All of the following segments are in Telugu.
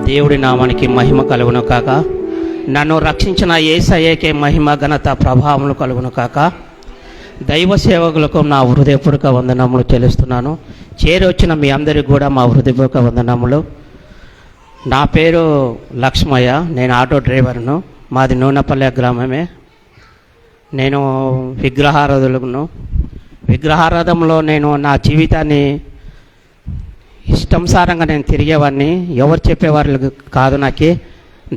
దేవుడి నామానికి మహిమ కలుగును కాక. నన్ను రక్షించిన యేసయ్యకే మహిమ ఘనత ప్రభావములు కలుగును కాక. దైవ సేవకులకు నా హృదయపూర్వక వందనములు చెల్లిస్తున్నాను. చేరొచ్చిన మీ అందరికీ కూడా మా హృదయపూర్వక వందనములు. నా పేరు లక్ష్మయ్య, నేను ఆటో డ్రైవర్ను. మాది నూనెపల్లె గ్రామమే. నేను విగ్రహారాధనలో నేను నా జీవితాన్ని ఇష్టంసారంగా నేను తిరిగేవాడిని. ఎవరు చెప్పేవాళ్ళు కాదు. నాకు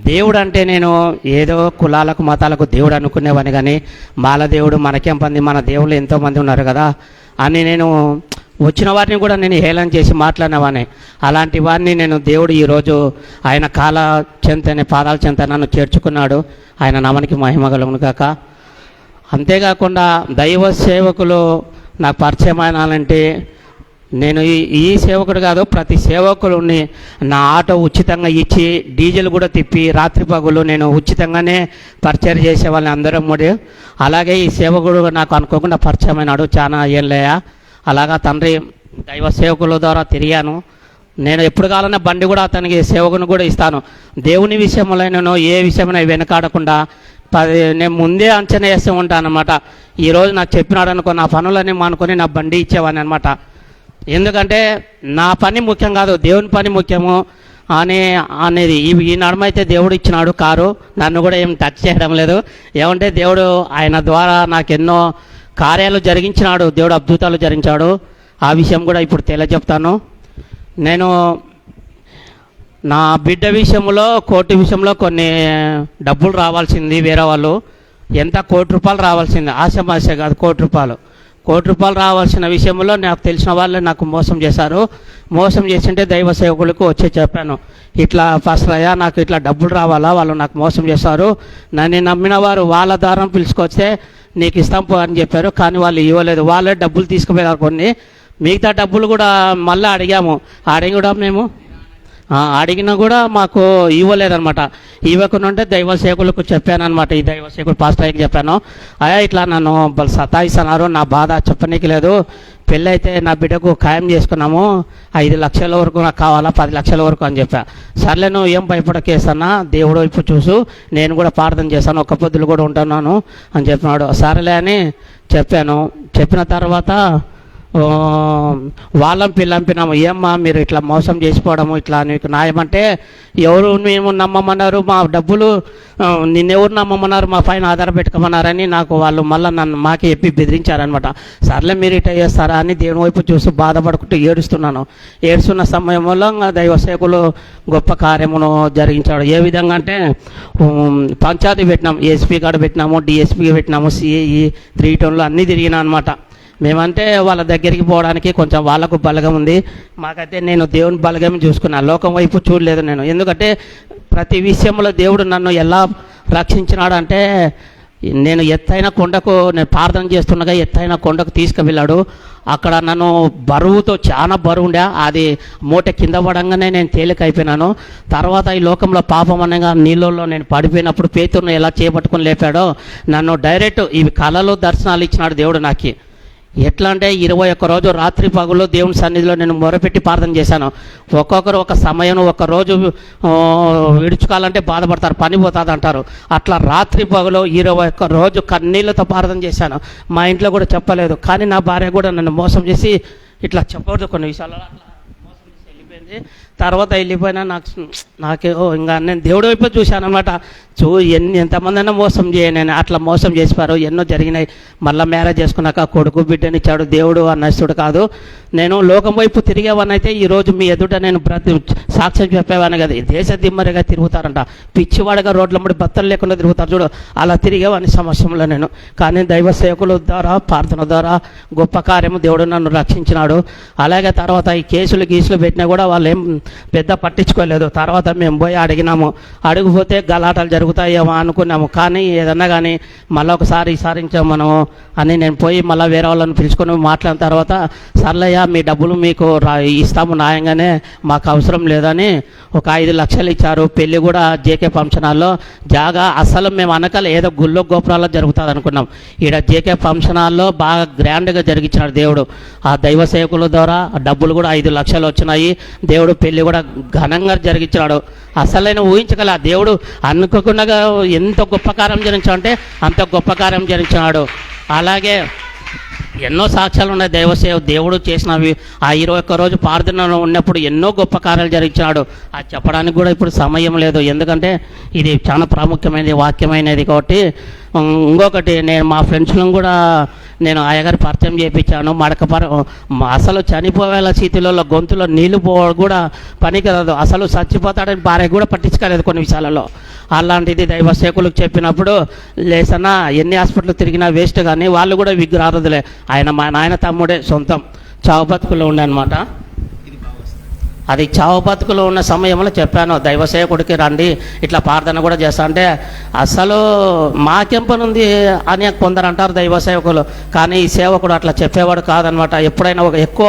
దేవుడు అంటే నేను ఏదో కులాలకు మతాలకు దేవుడు అనుకునేవాడిని, కానీ మాల దేవుడు మనకేం పంది, మన దేవుళ్ళు ఎంతోమంది ఉన్నారు కదా అని నేను వచ్చిన వారిని కూడా నేను హేళన చేసి మాట్లాడినవాడిని. అలాంటి వారిని నేను దేవుడు ఈరోజు ఆయన కాల చెంతనే పాదాల చెంత నన్ను చేర్చుకున్నాడు. ఆయన నామానికి మహిమ కలుగును కాక. అంతేకాకుండా దైవ సేవకులు నాకు పరిచయమైనాలంటే నేను ఈ సేవకుడు కాదు, ప్రతి సేవకులని నా ఆటో ఉచితంగా ఇచ్చి డీజిల్ కూడా తిప్పి రాత్రి పగులు నేను ఉచితంగానే పరిచయం చేసేవాళ్ళని అందరం ముడి. అలాగే ఈ సేవకుడు నాకు అనుకోకుండా పరిచయమైనాడు. చాలా ఏళ్ళయ్య అలాగా తండ్రి దైవ సేవకుల ద్వారా తిరిగాను. నేను ఎప్పుడు కావాలన్నా బండి కూడా అతనికి సేవకుని కూడా ఇస్తాను. దేవుని విషయంలో నేను ఏ విషయమైనా వెనకాడకుండా నేను ముందే అంచనా వేస్తూ ఉంటాను అనమాట. ఈరోజు నాకు చెప్పినాడు అనుకో, నా పనులన్నీ మానుకొని నా బండి ఇచ్చేవాడిని అనమాట. ఎందుకంటే నా పని ముఖ్యం కాదు, దేవుని పని ముఖ్యము అనేది. ఈ నడమైతే దేవుడు ఇచ్చినాడు కారు, నన్ను కూడా ఏం టచ్ చేయడం లేదు. ఏమంటే దేవుడు ఆయన ద్వారా నాకు ఎన్నో కార్యాలు జరిగించినాడు, దేవుడు అద్భుతాలు జరిగించాడు. ఆ విషయం కూడా ఇప్పుడు తెలియజెప్తాను. నేను నా బిడ్డ విషయంలో కోర్టు విషయంలో కొన్ని డబ్బులు రావాల్సింది, వేరే వాళ్ళు ఎంత ₹1,00,00,000 రావాల్సింది. ఆశమాశ కాదు, ₹1,00,00,000 రావాల్సిన విషయంలో నాకు తెలిసిన వాళ్ళే నాకు మోసం చేశారు. మోసం చేసింటే దైవ సేవకులకు వచ్చి చెప్పాను, ఇట్లా ఫస్ట్ అయ్యా నాకు ఇట్లా డబ్బులు రావాలా, వాళ్ళు నాకు మోసం చేశారు, నన్ను నమ్మిన వారు వాళ్ళ ద్వారా పిలుచుకొస్తే నీకు ఇస్తాం పో అని చెప్పారు. కానీ వాళ్ళు ఇవ్వలేదు. వాళ్ళే డబ్బులు తీసుకుపోయారు కొన్ని. మిగతా డబ్బులు కూడా మళ్ళీ అడిగాము. అడిగినా కూడా మాకు ఇవ్వలేదన్నమాట. ఇవ్వకుండా ఉంటే దైవ సేవకులకు చెప్పాను అనమాట. ఈ దైవ సేవకులు పాస్టర్ అయ్యకి చెప్పాను, అయ్యా ఇట్లా నన్ను సతాయిస్తున్నారు, నా బాధ చెప్పనీకి లేదు. పెళ్ళి అయితే నా బిడ్డకు ఖాయం చేసుకున్నాము, 5 లక్షల వరకు నాకు కావాలా, 10 లక్షల వరకు అని చెప్పా. సర్లే నువ్వు ఏం భయపడకేస్తున్నా, దేవుడు వైపు చూసు, నేను కూడా ప్రార్థన చేశాను, ఒక్క పొద్దులు కూడా ఉంటున్నాను అని చెప్పినాడు. సరేలే అని చెప్పాను. చెప్పిన తర్వాత వాళ్ళని పిల్లంపినాము, ఏమ్మా మీరు ఇట్లా మోసం చేసిపోవడము ఇట్లా నీకు న్యాయమంటే, ఎవరు మేము నమ్మమన్నారు, మా డబ్బులు నిన్నెవరు నమ్మమన్నారు, మా పైన ఆధార పెట్టుకోమన్నారని నాకు వాళ్ళు మళ్ళీ నన్ను మాకే చెప్పి బెదిరించారనమాట. సర్లే మీరు ఇట్లా చేస్తారా అని దేవుని వైపు చూసి బాధపడుకుంటూ ఏడుస్తున్న సమయంలో దైవ సేవకులు గొప్ప కార్యమును జరిగించాడు. ఏ విధంగా అంటే పంచాయతీ పెట్టినాము, ఏఎస్పీ కాడ పెట్టినాము, డిఎస్పీ పెట్టినాము, సిఐఈ 3 టౌన్లు అన్నీ తిరిగినా అనమాట. మేమంటే వాళ్ళ దగ్గరికి పోవడానికి కొంచెం వాళ్ళకు బలగం ఉంది, మాకైతే నేను దేవుని బలగం చూసుకున్నాను, లోకం వైపు చూడలేదు నేను. ఎందుకంటే ప్రతి విషయంలో దేవుడు నన్ను ఎలా రక్షించినాడు అంటే, నేను ఎత్తైన కొండకు నేను ప్రార్థన చేస్తుండగా ఎత్తైన కొండకు తీసుకువెళ్ళాడు. అక్కడ నన్ను బరువుతో చాలా బరువు ఉండే, అది మూట కింద పడంగానే నేను తేలికైపోయినాను. తర్వాత ఈ లోకంలో పాపం అనగా నీళ్ళల్లో నేను పడిపోయినప్పుడు పేతురును ఎలా చేపట్టుకొని లేపాడో, నన్ను డైరెక్ట్ ఇవి కళలో దర్శనాలు ఇచ్చినాడు దేవుడు నాకు. ఎట్లా అంటే 21 రోజు రాత్రి పగులు దేవుని సన్నిధిలో నేను మొరపెట్టి ప్రార్థన చేశాను. ఒక్కొక్కరు ఒక సమయం ఒక రోజు విడుచుకోవాలంటే బాధపడతారు, పని పోతుంది అంటారు. అట్లా రాత్రి పగులు 21 రోజు కన్నీళ్ళతో ప్రార్థన చేశాను. మా ఇంట్లో కూడా చెప్పలేదు, కానీ నా భార్య కూడా నన్ను మోసం చేసి ఇట్లా చెప్పకూడదు కొన్ని విషయాల్లో అట్లా మోసం చేసి వెళ్ళిపోయింది. తర్వాత వెళ్ళిపోయినా నాకు ఇంకా నేను దేవుడి వైపు చూశాను అనమాట. ఎంతమంది అయినా మోసం చేయను, అట్లా మోసం చేసిపారు, ఎన్నో జరిగినాయి. మళ్ళీ మ్యారేజ్ చేసుకున్నాక కొడుకు బిడ్డనిచ్చాడు దేవుడు అన్నస్తుడు కాదు. నేను లోకం వైపు తిరిగేవాడిని అయితే ఈరోజు మీ ఎదుట నేను సాక్ష్యం చెప్పేవాడిని కదా. దేశ దిమ్మరిగా తిరుగుతారంట, పిచ్చివాడిగా రోడ్ల ముడి బత్తలు లేకుండా తిరుగుతారు చూడు, అలా తిరిగేవాడిని సమస్యలో నేను. కానీ దైవ సేవకుల ద్వారా ప్రార్థన ద్వారా గొప్ప కార్యము దేవుడు నన్ను రక్షించినాడు. అలాగే తర్వాత ఈ కేసులు పెట్టినా కూడా వాళ్ళు ఏం పెద్ద పట్టించుకోలేదు. తర్వాత మేము పోయి అడిగిపోతే గలాటాలు జరుగుతాయేమో అనుకున్నాము. కానీ ఏదన్నా కానీ మళ్ళీ ఒకసారి విసారించాము మనము అని నేను పోయి మళ్ళీ వేరే వాళ్ళని పిలుచుకొని మాట్లాడిన తర్వాత, సర్లయ్య మీ డబ్బులు మీకు ఇస్తాము న్యాయంగానే, మాకు అవసరం లేదని ఒక 5 లక్షలు ఇచ్చారు. పెళ్ళి కూడా జేకే ఫంక్షన్ హాల్లో జాగా అసలు మేము అనకలు ఏదో గుళ్ళో గోపురాల్లో జరుగుతుంది అనుకున్నాం. ఈడ జేకే ఫంక్షన్ హాల్లో బాగా గ్రాండ్గా జరిగించాడు దేవుడు. ఆ దైవ సేవకుల ద్వారా డబ్బులు కూడా 5 లక్షలు వచ్చినాయి. దేవుడు పెళ్ళి పెళ్లి కూడా ఘనంగా జరిగించాడు. అసలైన ఊహించగల ఆ దేవుడు అనుకోకుండా ఎంత గొప్ప కార్యం జరిగించాడంటే అంత గొప్ప కార్యం జరిగించాడు. అలాగే ఎన్నో సాక్ష్యాలు ఉన్నాయి దైవసేవ దేవుడు చేసినవి. ఆ 21 రోజు ప్రార్థనలో ఉన్నప్పుడు ఎన్నో గొప్ప కార్యాలు జరిగించాడు. అది చెప్పడానికి కూడా ఇప్పుడు సమయం లేదు, ఎందుకంటే ఇది చాలా ప్రాముఖ్యమైనది, వాక్యమైనది. కాబట్టి ఇంకొకటి, నేను మా ఫ్రెండ్స్లను కూడా నేను అయ్యగారి పరిచయం చేయించాను. అసలు చనిపోయేలా స్థితిలో గొంతులో నీళ్లు కూడా పనికి రాదు, అసలు చచ్చిపోతాడని భార్య కూడా పట్టించుకోలేదు కొన్ని విషయాలలో. అలాంటిది దైవ సేవకులకు చెప్పినప్పుడు, లేసన్నా ఎన్ని హాస్పిటల్ తిరిగినా వేస్ట్, కానీ వాళ్ళు కూడా విగ్రహారదులే. ఆయన మా నాయన తమ్ముడే, సొంతం చావు బతుకులో ఉండే అనమాట. అది చావు బతుకులో ఉన్న సమయంలో చెప్పాను, దైవ సేవకుడికి రండి ఇట్లా ప్రార్థన కూడా చేస్తా అంటే, అసలు మాకెంపనుంది అని కొందరు అంటారు దైవ సేవకులు, కానీ ఈ సేవకుడు అట్లా చెప్పేవాడు కాదనమాట. ఎప్పుడైనా ఎక్కువ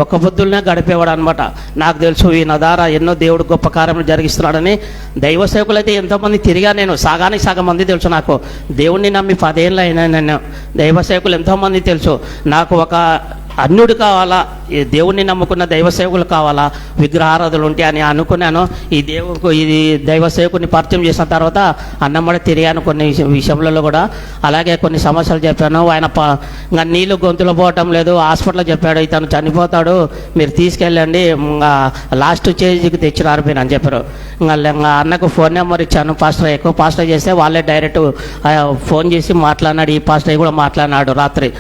ఒక్క బుద్ధులనే గడిపేవాడు అనమాట. నాకు తెలుసు ఈయన ద్వారా ఎన్నో దేవుడు గొప్ప కార్యములు జరిగిస్తున్నాడని. దైవ సేవకులు అయితే ఎంతోమంది తిరిగా, నేను సగానికి సగం మంది తెలుసు. నాకు దేవుణ్ణి నమ్మి 10 ఏళ్ళు అయినా నేను దైవ సేవకులు ఎంతోమంది తెలుసు. నాకు ఒక అన్యుడు కావాలా, ఈ దేవుణ్ణి నమ్ముకున్న దైవ సేవకులు కావాలా, విగ్రహారాధులు ఉంటాయి అని అనుకున్నాను. ఇది దైవ సేవకుని పరిచయం చేసిన తర్వాత అన్నమ్మడి తిరిగాను కొన్ని విషయంలో కూడా. అలాగే కొన్ని సమస్యలు చెప్పాను. ఆయన ఇంకా నీళ్ళు గొంతులో పోవటం లేదు, హాస్పిటల్లో చెప్పాడు ఇతను చనిపోతాడు, మీరు తీసుకెళ్ళండి, ఇంకా లాస్ట్ స్టేజ్కి తెచ్చినారు మీరు అని చెప్పారు. ఇంకా అన్నకు ఫోన్ నెంబర్ ఇచ్చాను, పాస్టర్ చేస్తే వాళ్ళే డైరెక్ట్ ఫోన్ చేసి మాట్లాడినాడు. ఈ పాస్టర్ కూడా మాట్లాడినాడు రాత్రి,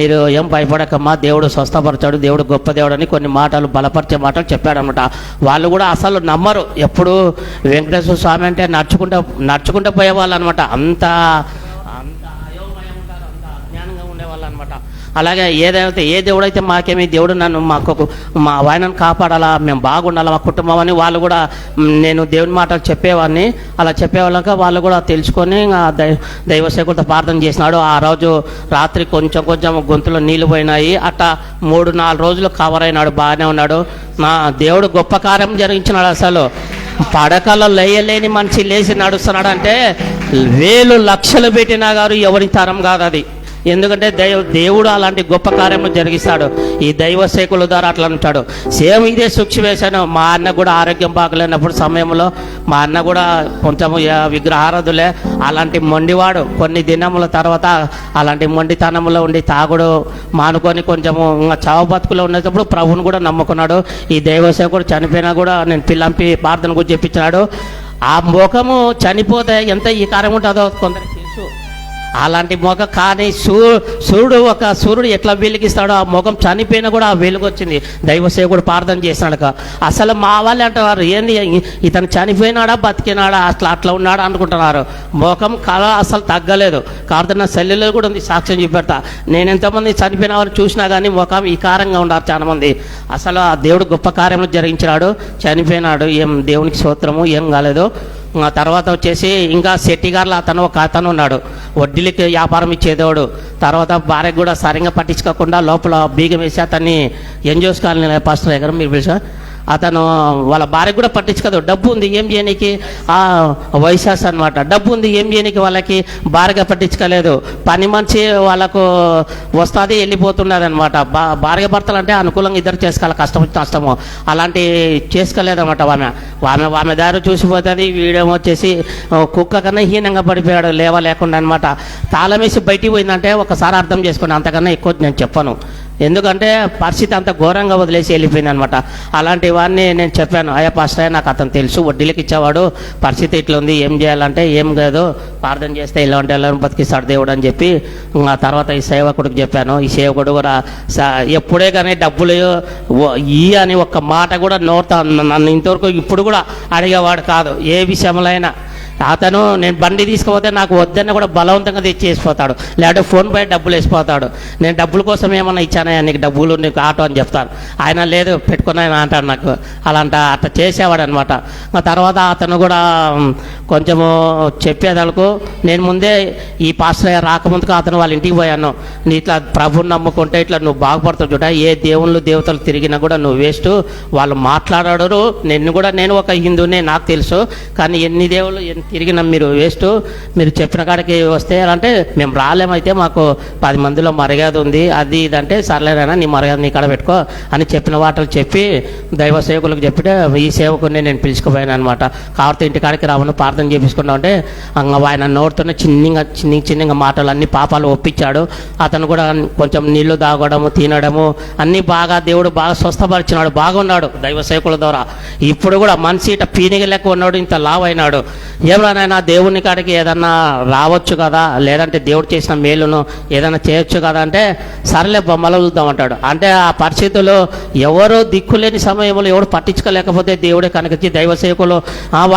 మీరు ఏం భయపడకమ్మా, దేవుడు స్వస్థపరచాడు, దేవుడు గొప్ప దేవుడు అని కొన్ని మాటలు, బలపరిచే మాటలు చెప్పాడనమాట. వాళ్ళు కూడా అసలు నమ్మరు. ఎప్పుడు వెంకటేశ్వర స్వామి అంటే నడుచుకుంటూ పోయేవాళ్ళు అనమాట. అంత అయోమయం ఉంటారు, అంత అజ్ఞానంగా ఉండేవాళ్ళు అనమాట. అలాగే ఏ దేవుడైతే మాకేమి దేవుడు నన్ను మా ఆయనను కాపాడాలా, మేము బాగుండాలా, మా కుటుంబం అని వాళ్ళు కూడా, నేను దేవుని మాటలు చెప్పేవాడిని. అలా చెప్పేవాళ్ళక వాళ్ళు కూడా తెలుసుకొని దైవ సేవకుడితో ప్రార్థన చేసినాడు. ఆ రోజు రాత్రి కొంచెం గొంతులో నీళ్ళు పోయినాయి. అట్టా 3-4 రోజులు కవర్ అయినాడు, బాగానే ఉన్నాడు. నా దేవుడు గొప్ప కార్యం జరిగించినాడు. అసలు పడకలో లేయలేని మనిషి లేచి నడుస్తున్నాడు అంటే 1000 లక్షలు పెట్టినా గారు ఎవరి తరం కాదు అది. ఎందుకంటే దేవుడు అలాంటి గొప్ప కార్యము జరిగిస్తాడు. ఈ దైవ సేవకుల ద్వారా అట్లా ఉంటాడు. సేమ్ ఇదే సిచ్యువేషన్. మా అన్న కూడా ఆరోగ్యం బాగలేనప్పుడు సమయంలో మా అన్న కూడా కొంచెం విగ్రహారాధులే, అలాంటి మొండివాడు. కొన్ని దినముల తర్వాత అలాంటి మొండితనంలో ఉండి తాగుడు మానుకొని కొంచెము చావు బతుకులో ఉన్నప్పుడు ప్రభువును కూడా నమ్ముకున్నాడు. ఈ దైవ సేవకుడు చనిపోయినా కూడా నేను పిల్లంపి ప్రార్థన కూడా చెప్పించినాడు. ఆ ముఖము చనిపోతే ఎంత ఈ కార్యం ఉంటుందో కొందరికి తెలుసు. అలాంటి ముఖం కానీ సూర్యుడు ఎట్లా వెలిగిస్తాడో ఆ ముఖం చనిపోయినా కూడా ఆ వెలుగు వచ్చింది. దైవ సేవకుడు ప్రార్థన చేసినాడు. అసలు మా వాళ్ళు అంటున్నారు, ఏంది ఇతను చనిపోయినాడా బతికినాడా, అట్లా ఉన్నాడా అనుకుంటున్నారు. ముఖం కళ అసలు తగ్గలేదు. కాబట్టి నా సెల్లులో కూడా ఉంది, సాక్ష్యం చూపెడతా. నేను ఎంతమంది చనిపోయిన వారిని చూసినా కానీ ముఖం వికారంగా ఉన్నారు చాలా మంది. అసలు ఆ దేవుడు గొప్ప కార్యములు జరిగించినాడు. చనిపోయినాడు, ఏం దేవునికి స్తోత్రము, ఏం కాలేదు. తర్వాత వచ్చేసి ఇంకా శెట్టిగారులో ఒక అతను ఉన్నాడు, వడ్డీలకి వ్యాపారం ఇచ్చేదేవాడు. తర్వాత భార్యకు కూడా సరిగ్గా పట్టించుకోకుండా లోపల బీగం వేసి అతన్ని ఎన్జిఓస్ కాలనీ పాస్టర్ దగ్గర మీరు పిలిచా, అతను వాళ్ళ భార్యకు కూడా పట్టించుకోదు. డబ్బు ఉంది ఏం చేయనికి, వైశాస్ అనమాట. డబ్బు ఉంది ఏం చేయనికి, వాళ్ళకి భార్యగా పట్టించుకోలేదు. పని మంచి వాళ్ళకు వస్తుంది వెళ్ళిపోతున్నారు అనమాట. భార్య భర్తలు అంటే అనుకూలంగా ఇద్దరు చేసుకోవాలి, నష్టము అలాంటి చేసుకోలేదన్నమాట. ఆమె దారి చూసిపోతుంది. వీడేమో వచ్చేసి కుక్క కన్నా హీనంగా పడిపోయాడు, లేకుండా అనమాట. తాళం వేసి బయటికి పోయిందంటే ఒకసారి అర్థం చేసుకోండి, అంతకన్నా ఎక్కువ నేను చెప్పను. ఎందుకంటే పరిస్థితి అంత ఘోరంగా వదిలేసి వెళ్ళిపోయింది అనమాట. అలాంటి వాడిని నేను చెప్పాను, అయ్యా పాస్టర్ నాకు అతను తెలుసు, వడ్డీలకు ఇచ్చేవాడు, పరిస్థితి ఇట్లా ఉంది, ఏం చేయాలంటే ఏం లేదు, ప్రార్థన చేస్తే ఇలా ఉంటే ఎలా బతికిస్తాడు దేవుడు అని చెప్పి ఆ తర్వాత ఈ సేవకుడికి చెప్పాను. ఈ సేవకుడు కూడా ఎప్పుడే కానీ డబ్బులు అని ఒక్క మాట కూడా నోరుతా నన్ను ఇంతవరకు ఇప్పుడు కూడా అడిగేవాడు కాదు. ఏ విషయంలో అయినా అతను నేను బండి తీసుకుపోతే నాకు వద్దన్న కూడా బలవంతంగా తెచ్చేసిపోతాడు, లేదంటే ఫోన్ పై డబ్బులు వేసిపోతాడు. నేను డబ్బుల కోసం ఏమన్నా ఇచ్చానా, నీకు డబ్బులు నీకు ఆటో అని చెప్తాను. ఆయన లేదు పెట్టుకున్నాయని అంటాడు నాకు. అట్లా చేసేవాడు అనమాట. తర్వాత అతను కూడా కొంచెము చెప్పేదలకు నేను ముందే ఈ పాస్టర్ రాకముందుకు అతను వాళ్ళ ఇంటికి పోయాను. నీ ఇట్లా ప్రభుని నమ్ముకుంటే ఇట్లా నువ్వు బాగుపడుతావు చూడ, ఏ దేవతలు తిరిగినా కూడా నువ్వు వేస్ట్, వాళ్ళు మాట్లాడారు. నేను ఒక హిందూనే నాకు తెలుసు, కానీ ఎన్ని దేవుళ్ళు తిరిగిన మీరు వేస్ట్, మీరు చెప్పిన కాడికి వస్తే అంటే మేము రాలేమైతే మాకు 10 మందిలో మర్యాద ఉంది అది ఇదంటే సర్లేనైనా నీ మర్యాద నీ కాడ పెట్టుకో అని చెప్పిన వాటలు చెప్పి దైవ సేవకులకు చెప్పితే ఈ సేవకుని నేను పిలుచుకుపోయాను అనమాట. కాబట్టి ఇంటికాడికి రావను ప్రార్థన చేపించుకున్నా అంటే ఆయన నోడుతున్న చిన్నగా మాటలు అన్ని పాపాలు ఒప్పించాడు. అతను కూడా కొంచెం నీళ్లు తాగడము తినడము అన్నీ బాగా దేవుడు బాగా స్వస్థపరిచినాడు, బాగున్నాడు దైవ సేవకుల ద్వారా. ఇప్పుడు కూడా మనిషి ఇట పీనిగ లెక్క ఉన్నాడు, ఇంత లావు అయినాడు. ఎవరైనా దేవుని కాడికి ఏదన్నా రావచ్చు కదా, లేదంటే దేవుడు చేసిన మేలును ఏదైనా చేయొచ్చు కదా అంటే సరేలే బొమ్మలు చూద్దామంటాడు. అంటే ఆ పరిస్థితుల్లో ఎవరో దిక్కులేని సమయంలో ఎవరు పట్టించుకోలేకపోతే దేవుడే కనుకొచ్చి దైవ సేవకులు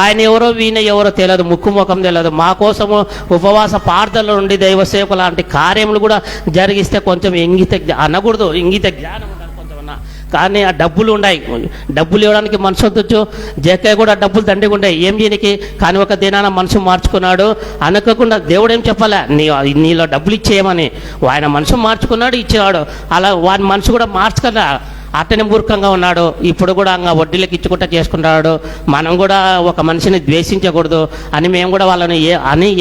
ఆయన ఎవరో వీణ ఎవరో తెలియదు, ముక్కు ముఖం తెలియదు, మా కోసము ఉపవాస ప్రార్థనలు నుండి దైవ సేవకులు లాంటి కార్యములు కూడా జరిగిస్తే కొంచెం అనకూడదు, ఇంగిత జ్ఞానం ఉండాలి కొంచెం. కానీ ఆ డబ్బులు ఉన్నాయి, డబ్బులు ఇవ్వడానికి మనసు వద్దొచ్చు. జక్కయ్య కూడా డబ్బులు దండిగా ఉన్నాయి ఏం దీనికి, కానీ ఒక దినాన మనసు మార్చుకున్నాడు. అనుకోకుండా దేవుడు ఏం చెప్పలే నీలో డబ్బులు ఇచ్చేయమని, ఆయన మనసు మార్చుకున్నాడు ఇచ్చేవాడు. అలా వాడి మనసు కూడా మార్చుకున్నా అట్టనే మూర్ఖంగా ఉన్నాడు. ఇప్పుడు కూడా వడ్డీలకు ఇచ్చుకుంటా చేసుకుంటాడు. మనం కూడా ఒక మనిషిని ద్వేషించకూడదు అని మేము కూడా వాళ్ళని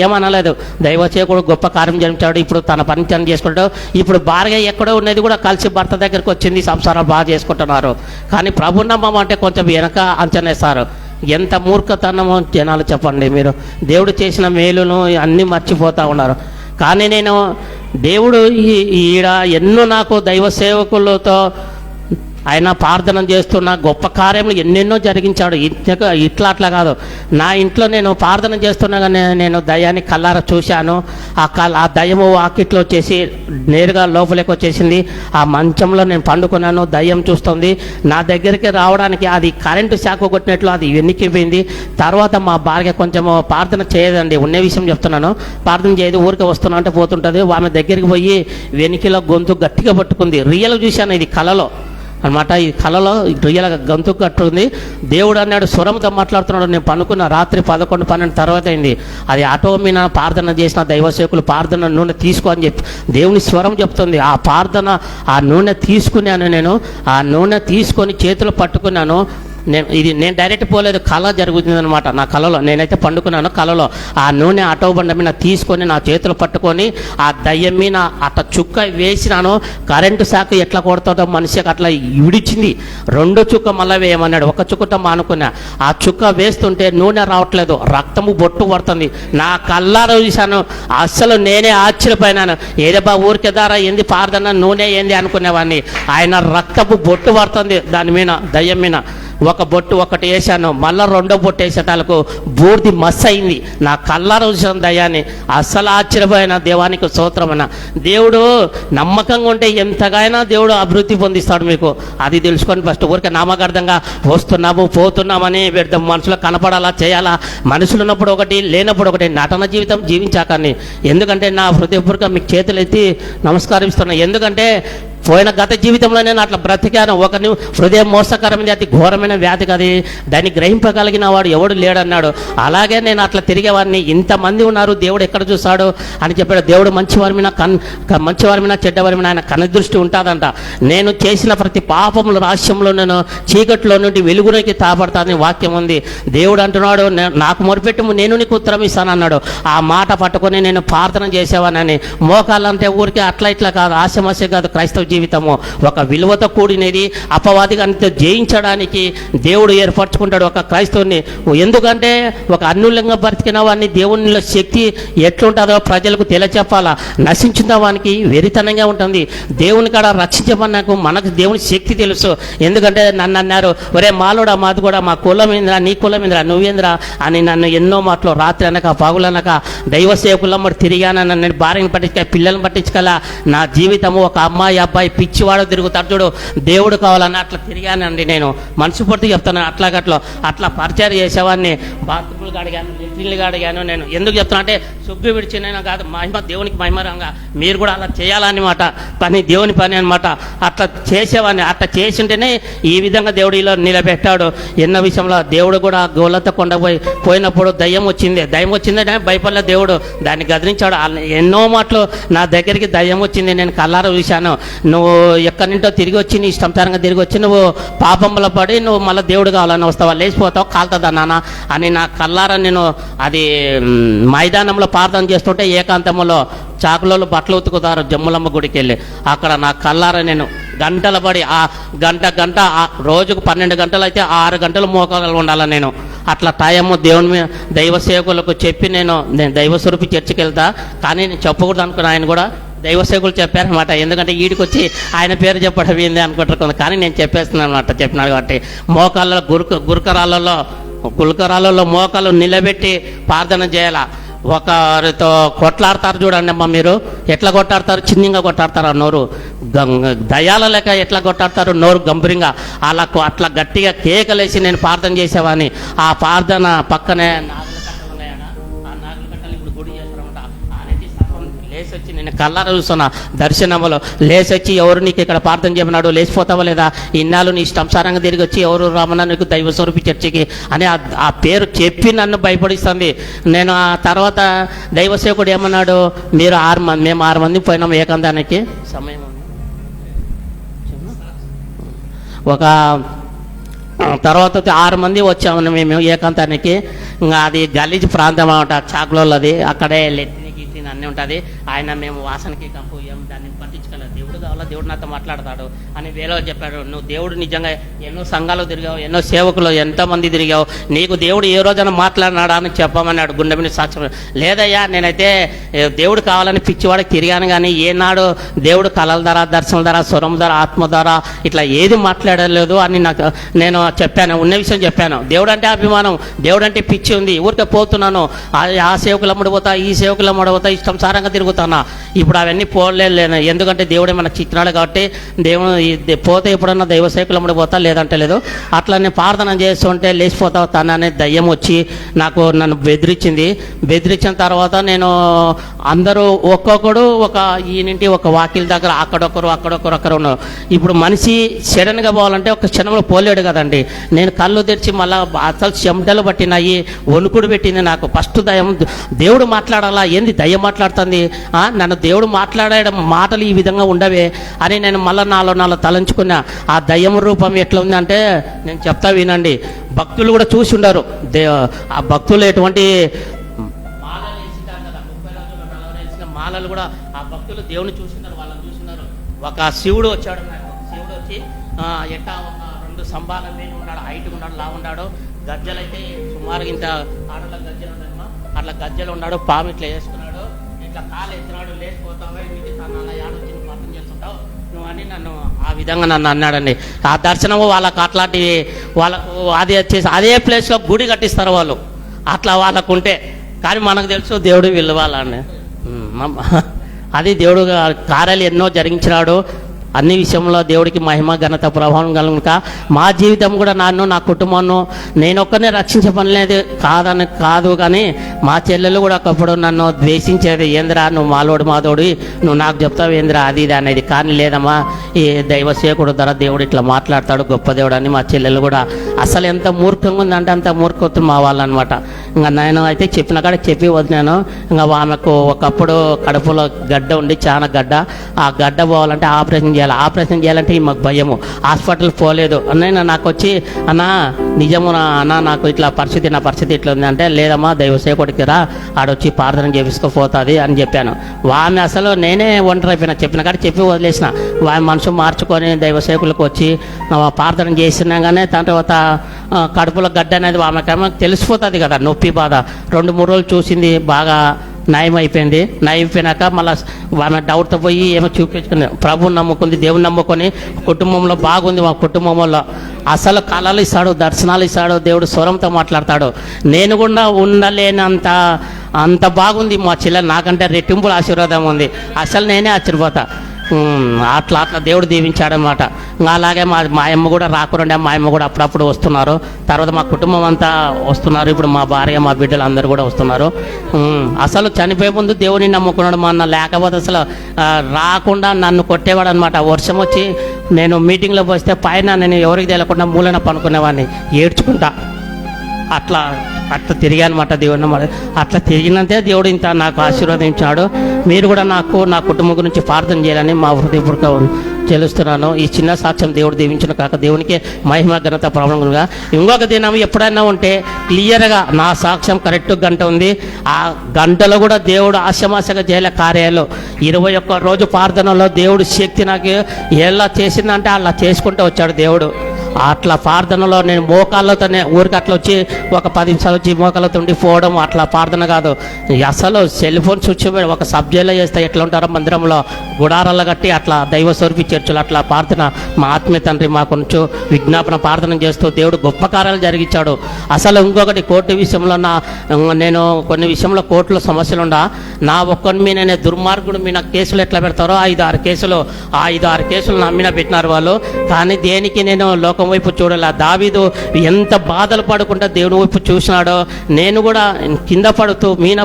ఏమనలేదు. దైవ సేవకుడు గొప్ప కార్యం జరిపించాడు. ఇప్పుడు తన పని తను చేసుకుంటాడు. ఇప్పుడు భార్య ఎక్కడో ఉన్నది కూడా కలిసి భర్త దగ్గరికి వచ్చింది, సంసారాలు బాగా చేసుకుంటున్నారు. కానీ ప్రభు నమ్మం అంటే కొంచెం వెనక అంచనేస్తారు. ఎంత మూర్ఖతనమో జనాలు చెప్పండి మీరు. దేవుడు చేసిన మేలును అన్నీ మర్చిపోతూ ఉన్నారు. కానీ నేను దేవుడు ఈడ ఎన్నో నాకు దైవ సేవకులతో ఆయన ప్రార్థన చేస్తున్న గొప్ప కార్యములు ఎన్నెన్నో జరిగించాడు. ఇట్లా అట్లా కాదు, నా ఇంట్లో నేను ప్రార్థన చేస్తున్నాగా నేను దయ్యాన్ని కళ్ళారా చూశాను. ఆ దయ్యము వాకిట్లో వచ్చేసి నేరుగా లోపలికి వచ్చేసింది. ఆ మంచంలో నేను పండుకున్నాను, దయ్యం చూస్తుంది. నా దగ్గరికి రావడానికి అది కరెంటు శాఖ కొట్టినట్లు అది వెనక్కిపోయింది. తర్వాత మా భార్య కొంచెం ప్రార్థన చేయదండి, ఉన్న విషయం చెప్తున్నాను, ప్రార్థన చేయదు, ఊరికి వస్తున్నా అంటే పోతుంటుంది. ఆమె దగ్గరికి పోయి వెనికిలో గొంతు గట్టిగా పట్టుకుంది. రియల్ చూశాను, ఇది కళలో అనమాట. ఈ కళలో రియల్గా గొంతు కట్టుంది. దేవుడు అన్నాడు స్వరంతో మాట్లాడుతున్నాడు. నేను పనుకున్న రాత్రి 11-12 తర్వాత అయింది. అది ఆటో మీద ప్రార్థన చేసిన దైవ సేవకులు ప్రార్థన నూనె తీసుకో అని చెప్పి దేవుని స్వరం చెప్తుంది. ఆ ప్రార్థన ఆ నూనె తీసుకున్నాను. నేను ఆ నూనె తీసుకొని చేతులు పట్టుకున్నాను. నేను డైరెక్ట్ పోలేదు, కళ జరుగుతుంది అనమాట. నా కళలో నేనైతే పండుకున్నాను. కళలో ఆ నూనె ఆటో బండ మీద తీసుకొని నా చేతులు పట్టుకొని ఆ దయ్యం మీద అట్లా చుక్క వేసినాను. కరెంటు శాఖ ఎట్లా కొడతాడో మనిషికి అట్లా విడిచింది. 2 చుక్క మళ్ళీ వేయమన్నాడు. 1 చుక్కతో మానుకున్నా. ఆ చుక్క వేస్తుంటే నూనె రావట్లేదు, రక్తము బొట్టు పడుతుంది. నా కళ్ళారా చూశాను. అస్సలు నేనే ఆశ్చర్యపోయినాను. ఏదేబా ఊరికే దారా ఏంది ప్రార్థన నూనె ఏంది అనుకునేవాడిని. ఆయన రక్తపు బొట్టు పడుతుంది దాని మీద, దయ్యం మీద. ఒక బొట్టు ఒకటి వేసాను, మళ్ళీ 2వ బొట్టు వేసేటాలకు బూర్ది మస్ అయింది. నా కళ్ళారా చూసాను దయ్యాన్ని. అస్సలు ఆశ్చర్యపోయిన దేవానికి స్తోత్రమైన. దేవుడు నమ్మకంగా ఉంటే ఎంతగానో దేవుడు అభివృద్ధి పొందిస్తాడు మీకు. అది తెలుసుకొని ఫస్ట్ ఊరికే నామకార్థంగా వస్తున్నాము పోతున్నామని పెడతాం. మనుషులకు కనపడాలా చేయాలా, మనుషులు ఉన్నప్పుడు ఒకటి లేనప్పుడు ఒకటి. నటన జీవితం జీవించాకని. ఎందుకంటే నా హృదయపూర్వక మీకు చేతులు ఎత్తి నమస్కరిస్తున్నాను. ఎందుకంటే పోయిన గత జీవితంలో నేను అట్లా బ్రతికాను. ఒకరిని హృదయం మోసకరమైన అతి ఘోరమైన వ్యాధి కది, దాన్ని గ్రహింపగలిగిన వాడు ఎవడు లేడన్నాడు. అలాగే నేను అట్లా తిరిగేవాడిని. ఇంతమంది ఉన్నారు, దేవుడు ఎక్కడ చూస్తాడు అని చెప్పాడు. దేవుడు మంచివారి మీద చెడ్డవారి మీద ఆయన కనుదృష్టి ఉంటుందంట. నేను చేసిన ప్రతి పాపముల రహస్యంలో నేను చీకట్లో నుండి వెలుగులోకి తాపడతానని వాక్యం ఉంది. దేవుడు అంటున్నాడు నాకు మొరపెట్టు నేను నీకు ఉత్తరం ఇస్తాను అన్నాడు. ఆ మాట పట్టుకొని నేను ప్రార్థన చేసేవానని. మోకాళ్ళంటే ఊరికే అట్లా ఇట్లా కాదు, ఆశమాశ కాదు. క్రైస్తవ జీవితము ఒక విలువతో కూడినది. అపవాదిగా అంతా జయించడానికి దేవుడు ఏర్పరచుకుంటాడు ఒక క్రైస్తవుని. ఎందుకంటే ఒక అన్యులంగా బ్రతికిన వాడిని దేవునిలో శక్తి ఎట్లుంటుందో ప్రజలకు తెలియచెప్పాలా. నశించిన వానికి వెరితనంగా ఉంటుంది. దేవుని కాడ రక్షించమన్నాకు మనకు దేవుని శక్తి తెలుసు. ఎందుకంటే నన్ను అన్నారు, ఒరే మాలోడా మాది కూడా మా కులం ఏంద్రా, నీ కులం ఏంద్రా, నువ్వేంద్రా అని నన్ను ఎన్నో మాటలు రాత్రి అనక పగులనక దైవ సేవకుల్లో మరి తిరిగాను. నన్ను భార్యను పట్టించుక పిల్లల్ని పట్టించుకలా. నా జీవితము ఒక అమ్మాయి అబ్బాయి పిచ్చివాడు తిరుగుతాడు చూడు, దేవుడు కావాలని అట్లా తిరిగానండి. నేను మనసుపూర్తి చెప్తాను. అట్లా పరిచయం చేసేవాడిని. బాత్రూమ్లు అడిగాను, లెట్రిన్లు అడిగాను. నేను ఎందుకు చెప్తున్నా అంటే సుగ్గు విడిచినైనా కాదు, మహిమ దేవునికి మహిమరంగా మీరు కూడా అలా చేయాలన్నమాట. పని దేవుని పని అనమాట. అట్లా చేసేవాడిని. అట్లా చేసింటేనే ఈ విధంగా దేవుడు ఇలా నిలబెట్టాడు. ఎన్నో విషయంలో దేవుడు కూడా గోలతో పోయినప్పుడు దయ్యం వచ్చిందంటే భయపడలే దేవుడు, దాన్ని గదిలించాడు. ఎన్నో మాటలు నా దగ్గరికి దయ్యం వచ్చింది, నేను కళ్ళారా చూశాను. నువ్వు ఎక్కడి నుంటో తిరిగి వచ్చి నీ ఇష్టంతరంగా తిరిగి వచ్చి నువ్వు పాపంలో పడి నువ్వు మళ్ళీ దేవుడు కావాలని వస్తావా, లేచిపోతావు, కాలుతుందా నాన్న అని నా కల్లారా నేను అది మైదానంలో ప్రార్థన చేస్తుంటే ఏకాంతంలో చాకులలో బట్టలు ఉతుకుతారు జమ్ములమ్మ గుడికి వెళ్ళి, అక్కడ నా కల్లారా నేను గంటల పడి ఆ గంట రోజుకు 12 గంటలు అయితే 6 గంటలు మోకాలు ఉండాలి నేను. అట్లా టైము దేవుని మీద దైవ సేవకులకు చెప్పి నేను దైవ స్వరూపి చర్చికి వెళ్తా, కానీ నేను చెప్పకూడదు అనుకున్నా. ఆయన కూడా దైవ సేవకులు చెప్పారనమాట, ఎందుకంటే వీడికి వచ్చి ఆయన పేరు చెప్పడం ఏంది అనుకుంటారు, కానీ నేను చెప్పేస్తున్నాను అనమాట. చెప్పినాడు కాబట్టి మోకాళ్ళలో గుల్కరాలలో మోకాలు నిలబెట్టి ప్రార్థన చేయాల. ఒకరితో కొట్లాడతారు చూడండి అమ్మ, మీరు ఎట్లా కొట్టాడతారు, చిన్నంగా కొట్టాడతారు నోరు, దయాల లెక్క ఎట్లా కొట్టాడతారు నోరు గంభీరంగా, అట్లా గట్టిగా కేకలేసి నేను ప్రార్థన చేసేవాని. ఆ ప్రార్థన పక్కనే నాగుల కట్టలు ఉన్నాయన్న, ఆ నాగుల కట్టలు ఇప్పుడు గుడి చేస్తారన్నమాట. ఆ నుంచి సర్వం లేచి వచ్చి నేను కళ్ళారా చూస్తున్నా దర్శనంలో, లేచి వచ్చి ఎవరు నీకు ఇక్కడ ప్రార్థన చేయమన్నాడు, లేచిపోతావా లేదా, ఇన్నాళ్ళు నీ ఇష్టానుసారంగా తిరిగి వచ్చి ఎవరు రామన్నా నీకు దైవ స్వరూపి చర్చికి అని ఆ పేరు చెప్పి నన్ను భయపడిస్తుంది. నేను ఆ తర్వాత దైవ సేవకుడు ఏమన్నాడు, మీరు మేము 6 మంది పోయినాం ఏకాంతానికి, సమయం ఒక తర్వాత 6 మంది వచ్చాము మేము ఏకాంతానికి. ఇంకా అది గలీజ్ ప్రాంతం అనమాట, చాకులోది, అక్కడే లెట్టిని గీటిని అన్నీ ఉంటుంది. ఆయన మేము వాసనకి కంపు ఏం దాన్ని పట్టించుకోలేదు, దేవుడు కావాలా, దేవుడు నాతో మాట్లాడతాడు అని వేరే చెప్పాడు. నువ్వు దేవుడు నిజంగా ఎన్నో సంఘాలు తిరిగావు, ఎన్నో సేవకులు ఎంతోమంది తిరిగావు, నీకు దేవుడు ఏ రోజైనా మాట్లాడినాడా అని చెప్పమన్నాడు. గుండె మీద సాక్ష్యం, లేదయ్యా నేనైతే దేవుడు కావాలని పిచ్చివాడికి తిరిగాను, కానీ ఏనాడు దేవుడు కళల ద్వారా, దర్శనం ద్వారా, స్వరం ద్వారా, ఆత్మ ద్వారా ఇట్లా ఏది మాట్లాడలేదు అని నేను చెప్పాను. ఉన్న విషయం చెప్పాను. దేవుడు అంటే అభిమానం, దేవుడు అంటే పిచ్చి ఉంది, ఊరికే పోతున్నాను, ఆ సేవకులు అమ్ముడిపోతా, ఈ సేవకులు అమ్ముడిపోతా, ఇష్టం సారంగా తిరుగుతున్నా. ఇప్పుడు అవన్నీ పోలేను, ఎందుకంటే దేవుడే మనకు చిత్రాడు కాబట్టి. దేవుడు పోతే ఎప్పుడన్నా దైవ సేవకులు అమ్ముడిపోతా, లేదంటే లేదు. అట్లా నేను ప్రార్థన చేస్తుంటే లేచిపోతావు తననే దయ్యం వచ్చి నన్ను బెదిరించిన తర్వాత నేను అందరూ ఒక్కొక్కడు ఈయనింటి ఒక వాకిల్ దగ్గర అక్కడొక్కరు ఉన్నారు. ఇప్పుడు మనిషి సడన్గా పోవాలంటే ఒక క్షణంలో పోలేడు కదండి. నేను కళ్ళు తెరిచి మళ్ళీ అసలు చెమటలు పట్టినాయి, వణుకుడు పెట్టింది నాకు. ఫస్ట్ దేవుడు మాట్లాడాలా, ఏంది దయ్యం మాట్లాడుతుంది, నన్ను దేవుడు మాట్లాడడం మాటలు ఈ విధంగా ఉండవే అని నేను మళ్ళీ నాలో తలంచుకున్నా. ఆ దయ్యం రూపం ఎట్లా ఉంది అంటే నేను చెప్తా వినండి. భక్తులు కూడా చూసి ఉండరు, ఆ భక్తులు ఎటువంటి మాలలు వేసింటారు కదా, 30 మాలలు కూడా ఆ భక్తులు దేవుని చూసినారు, వాళ్ళని చూసినారు. ఒక శివుడు వచ్చాడు నాకు, శివుడు వచ్చి ఎట్టా ఒక 2 స్తంభాల మీద ఉన్నాడు, హైట్గా ఉన్నాడు, లా ఉన్నాడు, గజ్జలు అయితే సుమారు ఇంత ఆడల గజ్జలు ఉన్నాయమ్మా, అట్లా గజ్జలు ఉన్నాడు, పాము ఇట్లా వేసుకున్నాడు, ఇట్లా కాలు ఎత్తున్నాడు, లేచిపోతావా ఇంటికి తను అలా ఏడొచ్చి నువ్వు అర్థం చేస్తుంటావు నువ్వు అని నన్ను ఆ విధంగా నన్ను అన్నాడండి. ఆ దర్శనము వాళ్ళకు అట్లాంటి వాళ్ళకు అది వచ్చేసి అదే ప్లేస్లో గుడి కట్టిస్తారు వాళ్ళు, అట్లా వాళ్ళకు ఉంటే. కానీ మనకు తెలుసు దేవుడు విలువాలని, అది దేవుడు కార్యాలు ఎన్నో జరిగించినాడు. అన్ని విషయంలో దేవుడికి మహిమ ఘనత ప్రభావం కనుక మా జీవితం కూడా నా కుటుంబాన్ని నేను ఒక్కనే రక్షించే పని లేదు కాదు, కానీ మా చెల్లెలు కూడా ఒకప్పుడు నన్ను ద్వేషించేది, ఏంద్రా నువ్వు మాలోడు మాతోడు, నువ్వు నాకు చెప్తావు ఏంద్రా అది ఇది అనేది. కానీ లేదమ్మా, ఈ దైవ సేవకుడు ద్వారా దేవుడు ఇట్లా మాట్లాడతాడు, గొప్ప దేవుడు అని మా చెల్లెలు కూడా. అసలు ఎంత మూర్ఖంగా ఉందంటే అంత మూర్ఖత్వం మా వాళ్ళు అనమాట. ఇంకా నేను అయితే చెప్పిన కాడ చెప్పి వదినాను. ఇంకా ఆమెకు ఒకప్పుడు కడుపులో గడ్డ ఉండి, చాలా గడ్డ, ఆ గడ్డ పోవాలంటే ఆపరేషన్ చేయాలంటే మాకు భయము, హాస్పిటల్ పోలేదు. అన్నయ్య నాకు వచ్చి అన్నా నిజము అన్నా నాకు ఇట్లా నా పరిస్థితి ఇట్లా ఉంది అంటే, లేదమ్మా దైవ సేవకుడికి రా, ఆడొచ్చి ప్రార్థన చేపించుకోపోతుంది అని చెప్పాను. ఆమె అసలు నేనే ఒంటరి అయిపోయినా, చెప్పిన కాడ చెప్పి వదిలేసిన. ఆమె మనసు మార్చుకొని దైవ సేవకులకు వచ్చి ప్రార్థన చేసినా కానీ తర్వాత కడుపులో గడ్డ అనేది ఆమెకేమో తెలిసిపోతుంది కదా, నొప్పి బాధ. 2-3 రోజులు చూసింది, బాగా నయం అయిపోయింది. నయం అయిపోయినాక మళ్ళీ ఆమె డౌట్తో పోయి ఏమో చూపించుకుంది, ప్రభుని నమ్ముకుంది, దేవుని నమ్ముకొని కుటుంబంలో బాగుంది. మా కుటుంబంలో అసలు కళలు ఇస్తాడు, దర్శనాలు ఇస్తాడు, దేవుడు స్వరంతో మాట్లాడతాడు. నేను కూడా అంత బాగుంది మా చెల్లెలు, నాకంటే రెట్టింపుల ఆశీర్వాదం ఉంది. అసలు నేనే ఆశ్చర్యపోతా. అట్లా దేవుడు దీవించాడనమాట. అలాగే మా అమ్మ కూడా రాకుండా, మా అమ్మ కూడా అప్పుడప్పుడు వస్తున్నారు. తర్వాత మా కుటుంబం అంతా వస్తున్నారు. ఇప్పుడు మా భార్య, మా బిడ్డలు అందరూ కూడా వస్తున్నారు. అసలు చనిపోయే ముందు దేవుని నమ్ముకున్నాడు మా అన్న, లేకపోతే అసలు రాకుండా నన్ను కొట్టేవాడు అనమాట. వర్షం వచ్చి నేను మీటింగ్లో వస్తే పైన నేను ఎవరికి తెలియకుండా మూలన పనుకునేవాడిని ఏడ్చుకుంటా. అట్లా తిరిగానమాట దేవుడిని. అట్లా తిరిగినంతే దేవుడు ఇంత నాకు ఆశీర్వదించాడు. మీరు కూడా నా కుటుంబం గురించి ప్రార్థన చేయాలని మా హృదయపూర్వక చెల్లిస్తున్నాను. ఈ చిన్న సాక్ష్యం దేవుడు దీవించిన కాక దేవునికి మహిమ ఘనత ప్రాబ్లంగా. ఇంకొక దినం ఎప్పుడైనా ఉంటే క్లియర్గా నా సాక్ష్యం కరెక్ట్ గంట ఉంది. ఆ గంటలో కూడా దేవుడు ఆశమాశగా చేయలే కార్యాలు. 21 రోజు ప్రార్థనలో దేవుడు శక్తి నాకు ఎలా చేసిందంటే అలా చేసుకుంటూ వచ్చాడు దేవుడు. అట్లా ప్రార్థనలో నేను మోకాళ్ళతోనే ఊరికి అట్లా వచ్చి ఒక 10 నిమిషాలు వచ్చి మోకాళ్ళతో ఉండి పోవడం అట్లా ప్రార్థన కాదు. అసలు సెల్ ఫోన్ స్విచ్ ఒక సబ్జెక్ట్లో చేస్తే ఎట్లా ఉంటారో మందిరంలో గుడారాలు కట్టి అట్లా దైవ స్వరూపి చర్చలు అట్లా ప్రార్థన మా ఆత్మీయ తండ్రి మా కొంచెం విజ్ఞాపన ప్రార్థన చేస్తూ దేవుడు గొప్ప కార్యాలు జరిగించాడు. అసలు ఇంకొకటి కోర్టు విషయంలో నేను కొన్ని విషయంలో కోర్టులో సమస్యలు ఉండా నా ఒక్కరి మీద నేను దుర్మార్గుడు మీద కేసులు ఎట్లా పెడతారో 5-6 కేసులు 5-6 కేసులు నా మీద పెట్టినారు వాళ్ళు. కానీ దేనికి నేను లోకం వైపు చూడాలి. దావీదు ఎంత బాధలు పడుకుంటా దేవుని వైపు చూసినాడో నేను కూడా కింద పడుతూ మీన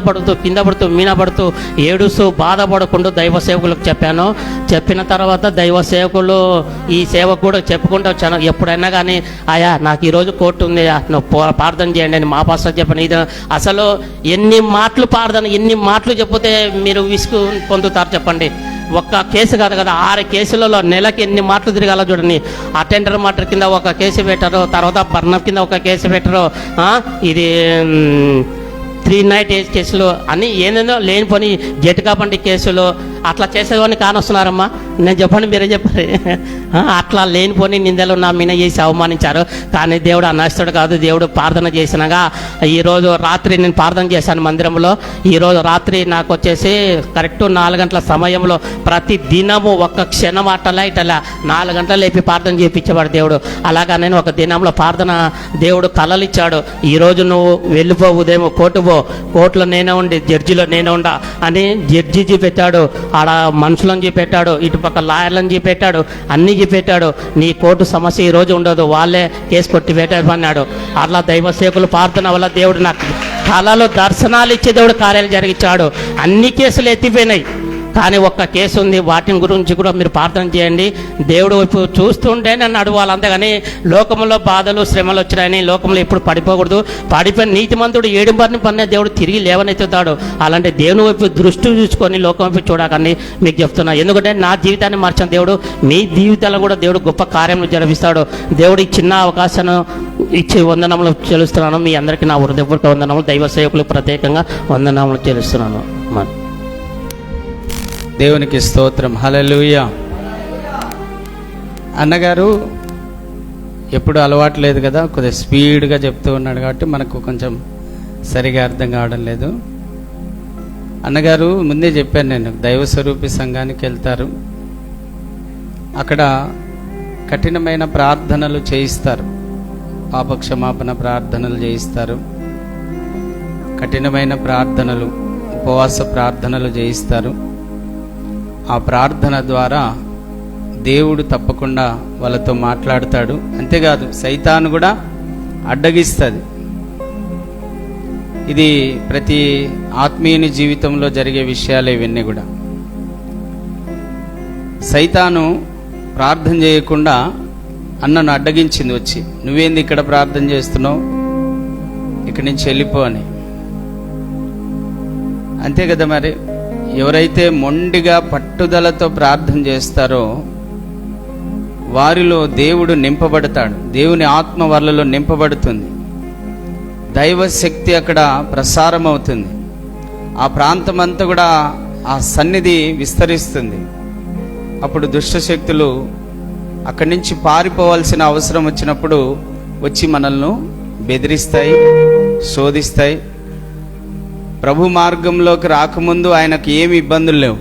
పడుతూ ఏడుస్తూ బాధపడకుండా దైవ సేవకులకు చెప్పాను. చెప్పిన తర్వాత దైవ సేవకులు ఈ సేవకు కూడా చెప్పుకుంటూ వచ్చాను. ఎప్పుడైనా కానీ అయ్యా నాకు ఈరోజు కోర్టు ఉంది, నువ్వు ప్రార్థన చేయండి అని మా పాస్టర్ చెప్పాను. ఇది అసలు ఎన్ని మాటలు చెప్తే మీరు విసుగు పొందుతారు చెప్పండి. ఒక్క కేసు కాదు కదా, 6 కేసులలో నెలకి ఎన్ని మాటలు తిరగాలో చూడండి. అటెండర్ మాటర్ కింద ఒక కేసు పెట్టారు, తర్వాత బర్ణం కింద ఒక కేసు పెట్టారు, ఇది 3 night కేసులు అని ఏదేదో లేని పని జట్కా బండి కేసులు అట్లా చేసేవాడిని కానొస్తున్నారమ్మా. నేను చెప్పండి, మీరే చెప్పారు. అట్లా లేనిపోని నిందలు నా మీద చేసి అవమానించారు. కానీ దేవుడు అనస్తుడు కాదు. దేవుడు ప్రార్థన చేసినగా ఈరోజు రాత్రి నేను ప్రార్థన చేశాను మందిరంలో. ఈరోజు రాత్రి నాకు వచ్చేసి కరెక్ట్ 4 గంటల సమయంలో ప్రతి దినము ఒక్క క్షణం అట్టలా 4 గంటలు లేపి ప్రార్థన చేయించేవాడు దేవుడు. అలాగా నేను ఒక దినంలో ప్రార్థన దేవుడు కలలు ఇచ్చాడు. ఈరోజు నువ్వు వెళ్ళిపోవు, ఉదయం కోర్టులో నేనే ఉండి జడ్జిలో నేనే ఉండా అని జడ్జి చూపెట్టాడు. ఆడ మనుషులను చూపెట్టాడు, ఇటుపక్క లాయర్లను చూపెట్టాడు, అన్నీ చూపెట్టాడు. నీ కోర్టు సమస్య ఈరోజు ఉండదు, వాళ్ళే కేసు కొట్టి పెట్టాడు. అట్లా దైవ సేవకులు ప్రార్థన వల్ల దేవుడు నాకు కళలో దర్శనాలు ఇచ్చే దేవుడు కార్యాలు జరిగించాడు. అన్ని కేసులు ఎత్తిపోయినాయి, కానీ ఒక్క కేసు ఉంది. వాటిని గురించి కూడా మీరు ప్రార్థన చేయండి. దేవుడు ఇప్పుడు చూస్తుంటే నన్ను అడగాలి. అంతేగాని లోకంలో బాధలు శ్రమలు వచ్చినాయని లోకంలో ఎప్పుడు పడిపోకూడదు. పడిపోయిన నీతిమంతుడు 7 బారిని పన్నే దేవుడు తిరిగి లేవనెత్తుతాడు. అలాంటి దేవుని వైపు దృష్టి చూసుకొని లోకం వైపు చూడకండి మీకు చెప్తున్నా. ఎందుకంటే నా జీవితాన్ని మార్చిన దేవుడు మీ జీవితాల్లో కూడా దేవుడు గొప్ప కార్యం జరిపిస్తాడు. దేవుడు ఈ చిన్న అవకాశాన్ని ఇచ్చి వందనములు చెల్లిస్తున్నాను. మీ అందరికీ నా హృదయపూర్వక వందనములు, దైవ సేవకులు ప్రత్యేకంగా వందనములు చెల్లిస్తున్నాను. దేవునికి స్తోత్రం. హల్లెలూయా. అన్నగారు ఎప్పుడు అలవాటు లేదు కదా, కొద్దిగా స్పీడ్గా చెప్తూ ఉన్నాడు కాబట్టి మనకు కొంచెం సరిగా అర్థం కావడం లేదు. అన్నగారు ముందే చెప్పాను, నేను దైవ స్వరూపి సంఘానికి వెళ్తారు, అక్కడ కఠినమైన ప్రార్థనలు చేయిస్తారు, పాపక్షమాపణ ప్రార్థనలు చేయిస్తారు, కఠినమైన ప్రార్థనలు, ఉపవాస ప్రార్థనలు చేయిస్తారు. ఆ ప్రార్థన ద్వారా దేవుడు తప్పకుండా వాళ్ళతో మాట్లాడతాడు. అంతేకాదు సైతాను కూడా అడ్డగిస్తుంది. ఇది ప్రతి ఆత్మీయుని జీవితంలో జరిగే విషయాలే ఇవన్నీ కూడా. సైతాను ప్రార్థన చేయకుండా అన్నను అడ్డగించింది వచ్చి, నువ్వేంది ఇక్కడ ప్రార్థన చేస్తున్నావు, ఇక్కడి నుంచి వెళ్ళిపో అని. అంతే కదా మరి. ఎవరైతే మొండిగా పట్టుదలతో ప్రార్థన చేస్తారో వారిలో దేవుడు నింపబడతాడు, దేవుని ఆత్మ వాళ్ళలో నింపబడుతుంది, దైవ శక్తి అక్కడ ప్రసారం అవుతుంది. ఆ ప్రాంతం అంతా కూడా ఆ సన్నిధి విస్తరిస్తుంది. అప్పుడు దుష్ట శక్తులు అక్కడి నుంచి పారిపోవాల్సిన అవసరం వచ్చినప్పుడు వచ్చి మనల్ని బెదిరిస్తాయి, శోధిస్తాయి. ప్రభు మార్గంలోకి రాకముందు ఆయనకు ఏమి ఇబ్బందులు లేవు,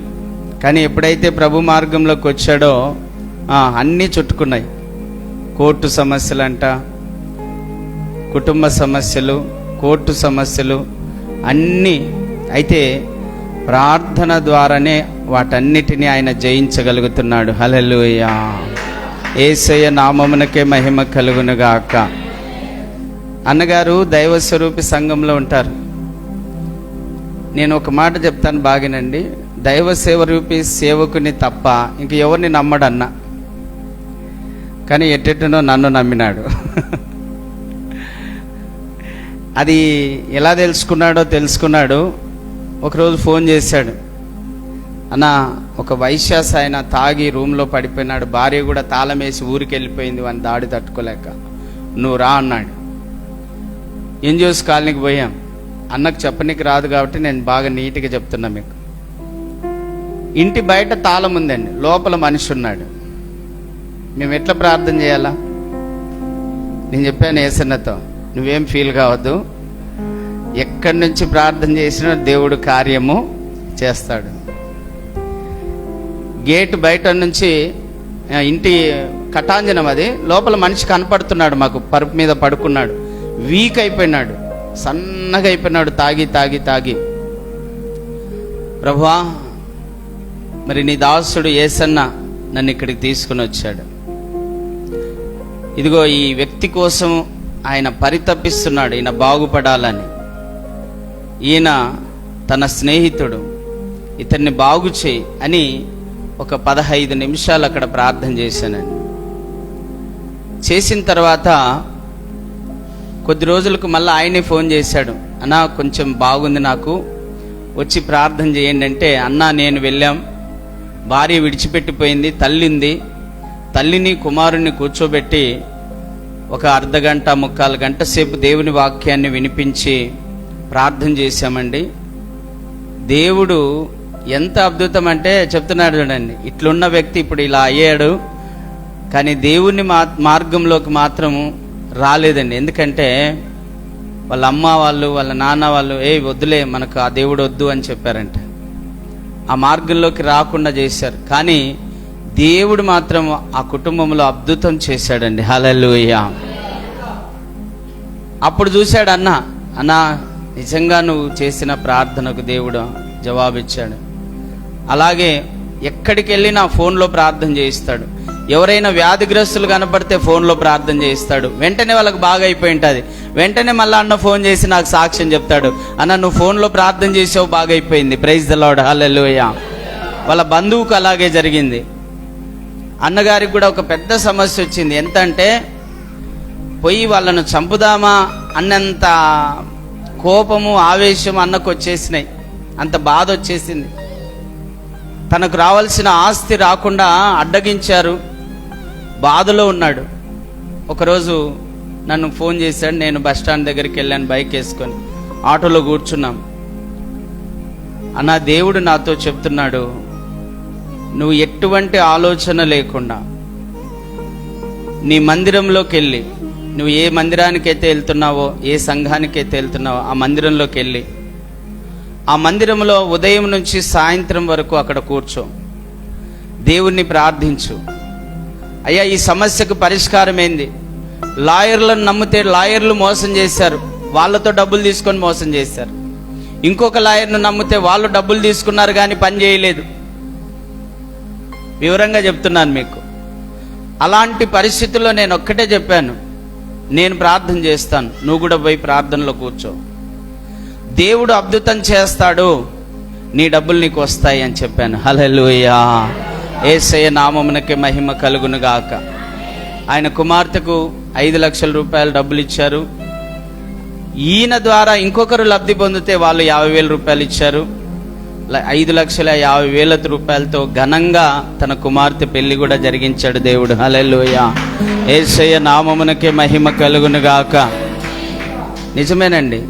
కానీ ఎప్పుడైతే ప్రభు మార్గంలోకి వచ్చాడో అన్నీ చుట్టుకున్నాయి. కోర్టు సమస్యలంట, కుటుంబ సమస్యలు, కోర్టు సమస్యలు అన్నీ. అయితే ప్రార్థన ద్వారానే వాటన్నిటినీ ఆయన జయించగలుగుతున్నాడు. హల్లెలూయా. యేసయ్య నామమునకే మహిమ కలుగునుగాక. అన్నగారు దైవ స్వరూపి సంఘంలో ఉంటారు. నేను ఒక మాట చెప్తాను బాగినండి. దైవ సేవరూపి సేవకుని తప్ప ఇంక ఎవరిని నమ్మడన్నా, కానీ ఎట్టెట్టునో నన్ను నమ్మినాడు. అది ఎలా తెలుసుకున్నాడో తెలుసుకున్నాడు. ఒకరోజు ఫోన్ చేశాడు, అన్న ఒక వైశ్యాస ఆయన తాగి రూమ్లో పడిపోయినాడు, భార్య కూడా తాళం వేసి ఊరికి వెళ్ళిపోయింది, వాని దాడి తట్టుకోలేక నువ్వు రా అన్నాడు. ఎన్జిఓస్ కాలనీకి పోయాం. అన్నకు చెప్పనీకి రాదు కాబట్టి నేను బాగా నీట్గా చెప్తున్నా మీకు. ఇంటి బయట తాళం ఉందండి, లోపల మనిషి ఉన్నాడు. మేము ఎట్లా ప్రార్థన చేయాలా? నేను చెప్పాను యేసన్నతో, నువ్వేం ఫీల్ కావద్దు, ఎక్కడి నుంచి ప్రార్థన చేసినా దేవుడు కార్యము చేస్తాడు. గేట్ బయట నుంచి ఇంటి కటాంజనం, అది లోపల మనిషి కనపడుతున్నాడు మాకు, పరుపు మీద పడుకున్నాడు, వీక్ అయిపోయినాడు, సన్నగా అయిపోయినాడు, తాగి తాగి తాగి. ప్రభువా, మరి నీ దాసుడు యేసన్న నన్ను ఇక్కడికి తీసుకుని వచ్చాడు, ఇదిగో ఈ వ్యక్తి కోసం ఆయన పరితపిస్తున్నాడు, ఈయన బాగుపడాలని. ఈయన తన స్నేహితుడు, ఇతన్ని బాగు చేయి అని ఒక 15 నిమిషాలు అక్కడ ప్రార్థన చేశానండి. చేసిన తర్వాత కొద్ది రోజులకు మళ్ళీ ఆయనే ఫోన్ చేశాడు, అన్నా కొంచెం బాగుంది, నాకు వచ్చి ప్రార్థన చేయండి అంటే, అన్నా నేను వెళ్ళాం, భార్య విడిచిపెట్టిపోయింది, తల్లింది, తల్లిని కుమారుణ్ణి కూర్చోబెట్టి ఒక అర్ధగంట 3/4 గంట సేపు దేవుని వాక్యాన్ని వినిపించి ప్రార్థన చేశామండి. దేవుడు ఎంత అద్భుతం అంటే చెప్తున్నాడు చూడండి, ఇట్లున్న వ్యక్తి ఇప్పుడు ఇలా అయ్యాడు, కానీ దేవుని మార్గంలోకి మాత్రం రాలేదండి. ఎందుకంటే వాళ్ళ అమ్మ వాళ్ళు, వాళ్ళ నాన్న వాళ్ళు, వద్దులే మనకు ఆ దేవుడు వద్దు అని చెప్పారంట, ఆ మార్గంలోకి రాకుండా చేశారు. కానీ దేవుడు మాత్రం ఆ కుటుంబంలో అద్భుతం చేశాడండి. హల్లెలూయా. అప్పుడు చూశాడు అన్న నిజంగా నువ్వు చేసిన ప్రార్థనకు దేవుడు జవాబిచ్చాడు. అలాగే ఎక్కడికి వెళ్ళినా ఫోన్లో ప్రార్థన చేయిస్తాడు. ఎవరైనా వ్యాధిగ్రస్తులు కనపడితే ఫోన్లో ప్రార్థన చేయిస్తాడు. వెంటనే వాళ్ళకి బాగా అయిపోయి ఉంటుంది, వెంటనే మళ్ళీ అన్న ఫోన్ చేసి నాకు సాక్ష్యం చెప్తాడు, అన్న నువ్వు ఫోన్లో ప్రార్థన చేసావు, బాగా అయిపోయింది, ప్రైజ్ ద లార్డ్, హల్లెలూయా. వాళ్ళ బంధువుకు అలాగే జరిగింది. అన్నగారికి కూడా ఒక పెద్ద సమస్య వచ్చింది. ఎంత అంటే పోయి వాళ్ళను చంపుదామా అన్నంత కోపము, ఆవేశం అన్నకు వచ్చేసినాయి, అంత బాధ వచ్చేసింది. తనకు రావాల్సిన ఆస్తి రాకుండా అడ్డగించారు, బాధలో ఉన్నాడు. ఒకరోజు నన్ను ఫోన్ చేశాడు, నేను బస్ స్టాండ్ దగ్గరికి వెళ్ళాను, బైక్ వేసుకొని ఆటోలో కూర్చున్నాం. అన్న దేవుడు నాతో చెప్తున్నాడు, నువ్వు ఎటువంటి ఆలోచన లేకుండా నీ మందిరంలోకి వెళ్ళి, నువ్వు ఏ మందిరానికైతే వెళ్తున్నావో, ఏ సంఘానికైతే వెళ్తున్నావో ఆ మందిరంలోకి వెళ్ళి, ఆ మందిరంలో ఉదయం నుంచి సాయంత్రం వరకు అక్కడ కూర్చో, దేవుణ్ణి ప్రార్థించు. అయ్యా ఈ సమస్యకు పరిష్కారం ఏంది? లాయర్లను నమ్మితే లాయర్లు మోసం చేశారు, వాళ్ళతో డబ్బులు తీసుకొని మోసం చేశారు. ఇంకొక లాయర్ను నమ్మితే వాళ్ళు డబ్బులు తీసుకున్నారు కానీ పని చేయలేదు. వివరంగా చెప్తున్నాను మీకు. అలాంటి పరిస్థితుల్లో నేను ఒక్కటే చెప్పాను, నేను ప్రార్థన చేస్తాను, నువ్వు కూడా పోయి ప్రార్థనలో కూర్చో, దేవుడు అద్భుతం చేస్తాడు, నీ డబ్బులు నీకు వస్తాయి అని చెప్పాను. హల్లెలూయా. యేసయ్య నామమునకే మహిమ కలుగును గాక. ఆయన కుమార్తెకు 5 లక్షల రూపాయలు డబ్బులు ఇచ్చారు. ఈయన ద్వారా ఇంకొకరు లబ్ధి పొందితే వాళ్ళు 50,000 రూపాయలు ఇచ్చారు. 5,50,000 రూపాయలతో ఘనంగా తన కుమార్తె పెళ్లి కూడా జరిగించాడు దేవుడు. హల్లెలూయా. యేసయ్య నామమునకే మహిమ కలుగును గాక. నిజమేనండి,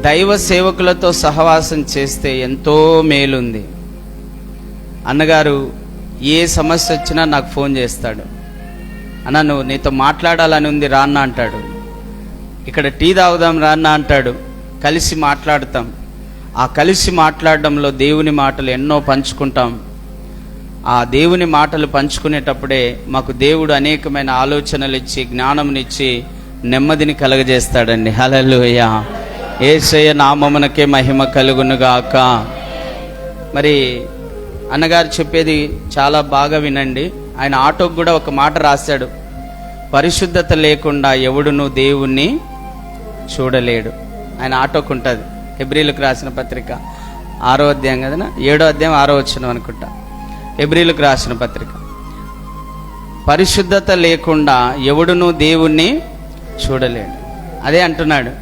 దైవ సేవకులతో సహవాసం చేస్తే ఎంతో మేలుంది. అన్నగారు ఏ సమస్య వచ్చినా నాకు ఫోన్ చేస్తాడు, అన్న నువ్వు నీతో మాట్లాడాలని ఉంది రాన్న అంటాడు, ఇక్కడ టీ తాగుదాం రాన్న అంటాడు, కలిసి మాట్లాడతాం. ఆ కలిసి మాట్లాడడంలో దేవుని మాటలు ఎన్నో పంచుకుంటాం. ఆ దేవుని మాటలు పంచుకునేటప్పుడే మాకు దేవుడు అనేకమైన ఆలోచనలు ఇచ్చి, జ్ఞానంనిచ్చి, నెమ్మదిని కలగజేస్తాడండి. హల్లెలూయా. యేసయ్య నామమునకే మహిమ కలుగునుగాక. మరి అన్నగారు చెప్పేది చాలా బాగా వినండి. ఆయన ఆటోకు కూడా ఒక మాట రాశాడు, పరిశుద్ధత లేకుండా ఎవడును దేవుణ్ణి చూడలేడు. ఆయన ఆటోకు ఉంటుంది. హెబ్రీలకు రాసిన పత్రిక 6వ అధ్యాయం కదా, 7వ అధ్యాయం 6వ వచనం అనుకుంటా. హెబ్రీలకు రాసిన పత్రిక. పరిశుద్ధత లేకుండా ఎవడును దేవుణ్ణి చూడలేడు. అదే అంటున్నాడు,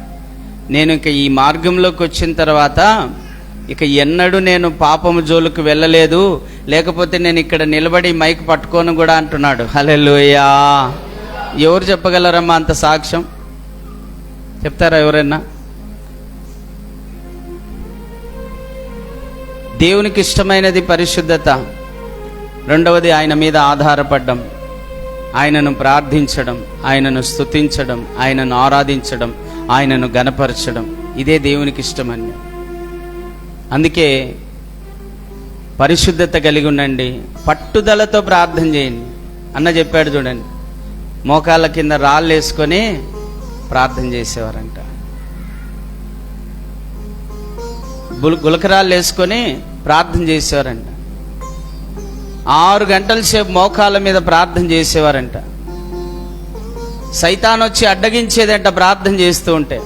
నేను ఇక ఈ మార్గంలోకి వచ్చిన తర్వాత ఇక ఎన్నడూ నేను పాపము జోలికి వెళ్ళలేదు, లేకపోతే నేను ఇక్కడ నిలబడి మైక్ పట్టుకోను కూడా అంటున్నాడు. హల్లెలూయా. ఎవరు చెప్పగలరమ్మా అంత సాక్ష్యం? చెప్తారా ఎవరైనా? దేవునికి ఇష్టమైనది పరిశుద్ధత, రెండవది ఆయన మీద ఆధారపడడం, ఆయనను ప్రార్థించడం, ఆయనను స్తుతించడం, ఆయనను ఆరాధించడం, ఆయనను గణపరచడం. ఇదే దేవునికి ఇష్టమండి. అందుకే పరిశుద్ధత కలిగి ఉండండి, పట్టుదలతో ప్రార్థన చేయండి. అన్న చెప్పాడు చూడండి, మోకాళ్ళ కింద రాళ్ళు వేసుకొని ప్రార్థన చేసేవారంట. గులకరాళ్ళు వేసుకొని ప్రార్థన చేసేవారంట. 6 గంటల సేపు మోకాళ్ళ మీద ప్రార్థన చేసేవారంట. సైతాన్ వచ్చి అడ్డగించేదంట ప్రార్థన చేస్తూ ఉంటే.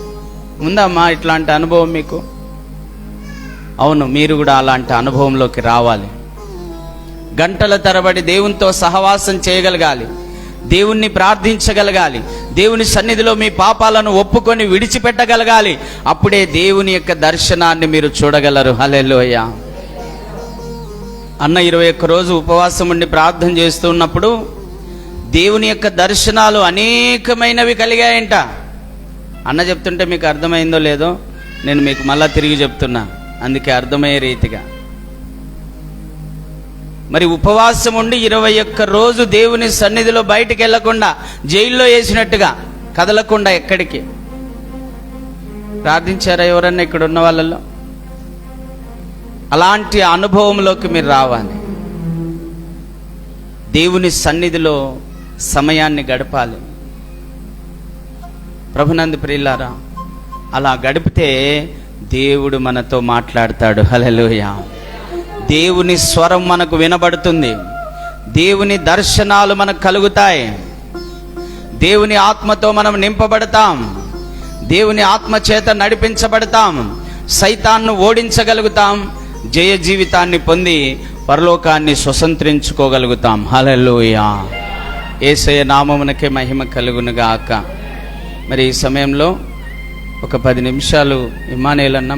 ఉందమ్మా ఇట్లాంటి అనుభవం మీకు? అవును, మీరు కూడా అలాంటి అనుభవంలోకి రావాలి. గంటల తరబడి దేవునితో సహవాసం చేయగలగాలి, దేవుణ్ణి ప్రార్థించగలగాలి, దేవుని సన్నిధిలో మీ పాపాలను ఒప్పుకొని విడిచిపెట్టగలగాలి. అప్పుడే దేవుని యొక్క దర్శనాన్ని మీరు చూడగలరు. హల్లెలూయా. అన్న 21 రోజు ఉపవాసం ఉండి ప్రార్థన చేస్తున్నప్పుడు దేవుని యొక్క దర్శనాలు అనేకమైనవి కలిగాయంట. అన్న చెప్తుంటే మీకు అర్థమైందో లేదో నేను మీకు మళ్ళా తిరిగి చెప్తున్నా, అందుకే అర్థమయ్యే రీతిగా. మరి ఉపవాసం ఉండి 21 రోజు దేవుని సన్నిధిలో బయటికి వెళ్లకుండా, జైల్లో వేసినట్టుగా కదలకుండా ఎక్కడికి ప్రార్థించారా ఎవరన్నా ఇక్కడ ఉన్న వాళ్ళలో? అలాంటి అనుభవంలోకి మీరు రావాలి. దేవుని సన్నిధిలో సమయాన్ని గడపాలి. ప్రభునందు ప్రియులారా, అలా గడిపితే దేవుడు మనతో మాట్లాడతాడు. హల్లెలూయా. దేవుని స్వరం మనకు వినబడుతుంది, దేవుని దర్శనాలు మనకు కలుగుతాయి, దేవుని ఆత్మతో మనం నింపబడతాం, దేవుని ఆత్మ చేత నడిపించబడతాం, సైతాన్ను ఓడించగలుగుతాం, జయ జీవితాన్ని పొంది పరలోకాన్ని స్వతంత్రించుకోగలుగుతాం. హల్లెలూయా. యేసయ్య నామమునకే మహిమ కలుగునుగాక. మరి ఈ సమయంలో ఒక 10 నిమిషాలు ఇమ్మానుయేల్ అన్న